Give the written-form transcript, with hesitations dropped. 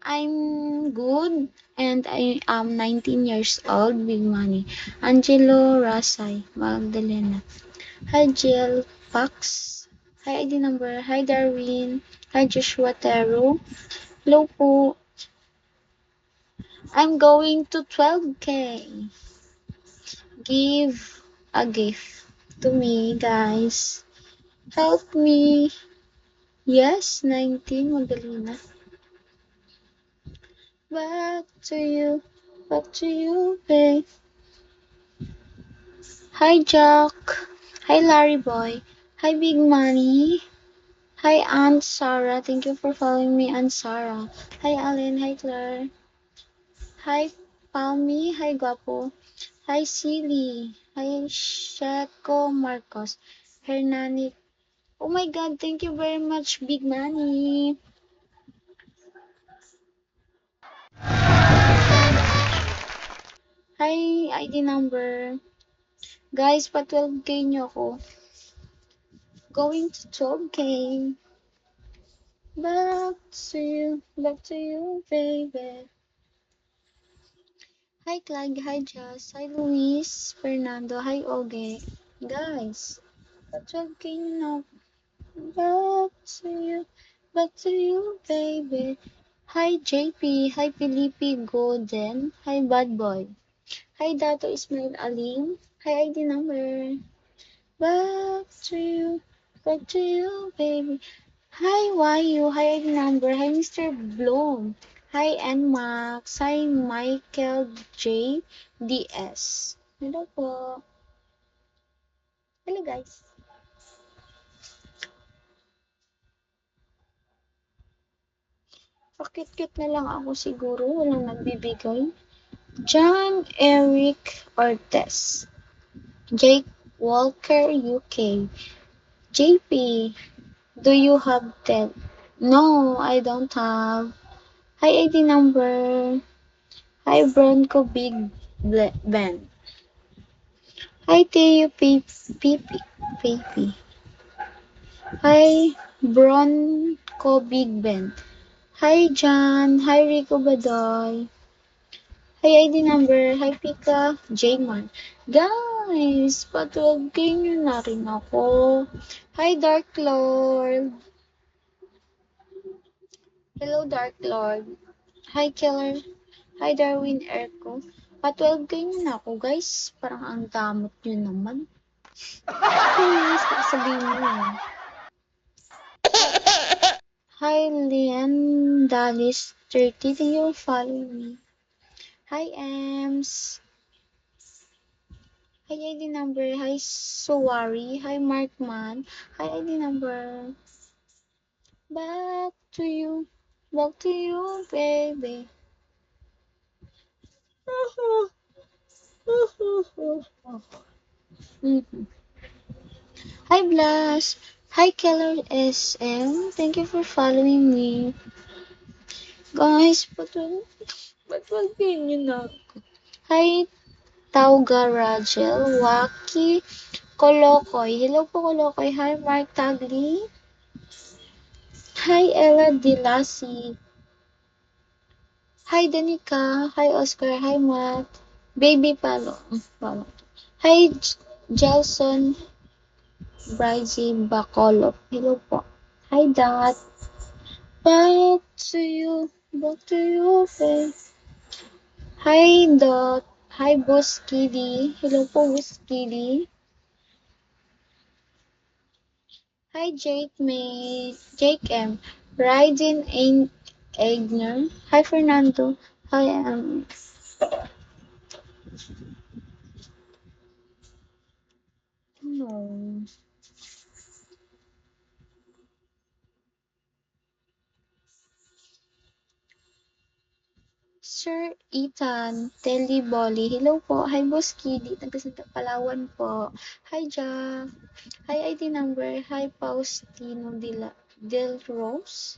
I'm good and I am 19 years old, Big Money. Angelo Rasay, Magdalena. Hi Jill Pax. Hi ID number. Hi Darwin. Hi Joshua Tero. Hello po. I'm going to 12K. Give a gift to me, guys. Help me. Yes, 19, Magdalena. Back to you. Back to you, babe. Hi, Jack. Hi, Larry Boy. Hi, Big Money. Hi, Aunt Sarah. Thank you for following me, Aunt Sarah. Hi, Allen. Hi, Claire. Hi, Palmy. Hi, Guapo. Hi, Silly. Hi, Sheko Marcos. Hernani. Oh my God, thank you very much, Big Money. Hi, ID number. Guys, pa 12K nyo ako. Going to 12K. Back to you, baby. Hi, Clyde. Hi, Jess. Hi, Luis. Fernando. Hi, Oge. Guys, at 12K na. Back to you. Back to you, baby. Hi, JP. Hi, Felipe Golden. Hi, Bad Boy. Hi, Dato Ismail Alim. Hi, ID number. Back to you. Back to you, baby. Hi, YU. Hi, ID number. Hi, Mr. Bloom. Hi, Nmax. Hi, Michael J. DS. Hello po. Hello, guys. Pakit-kit na lang ako siguro. Walang nagbibigay. John Eric Ortez. Jake Walker, UK. JP, do you have that? No, I don't have. Hi, ID number. Hi, Bronco Big Ben. Hi, Teo Pipi. Pipi. Hi, Bronco Big Ben. Hi, John. Hi, Rico Badoy. Hi, ID number. Hi, Pika. Jman. Guys, patugin nyo na rin ako. Hi, Dark Lord. Hello, Dark Lord. Hi, Killer. Hi, Darwin Erko. Pa-12K nyo na ako, guys. Parang ang damot nyo naman. Please, sabihin mo. Hi, Lian Dalis 30. Thank you for following me. Hi, Ems. Hi, ID number. Hi, Suwari. Hi, Markman. Hi, ID number. Back to you. Back to you, baby. Mhm. Hi, Blas. Hi, Keller SM. Thank you for following me. Guys, ba't wag yun na? Hi, Tauga Rachel. Waki. Kolokoy. Hello po, Kolokoy. Hi, Mark Tagli. Hi, Ella Dilasi. Hi, Danica. Hi, Oscar. Hi, Matt. Baby Palo. Palo. Hi, Jelson Bryzy Bacolop. Hello po. Hi, Dot. Back to you. Back to you, babe. Hi, Dot. Hi, Boss Kitty. Hello po, Boss Kitty. Hi, Jake May. Jake M. Ryden Ain Egner. Hi, Fernando. Hi, no. Sir Ethan Teliboli. Hello po. Hi, Boss Kitty. Taga Santa Palawan po. Hi, Jack. Hi, ID number. Hi, Faustino Del Rose.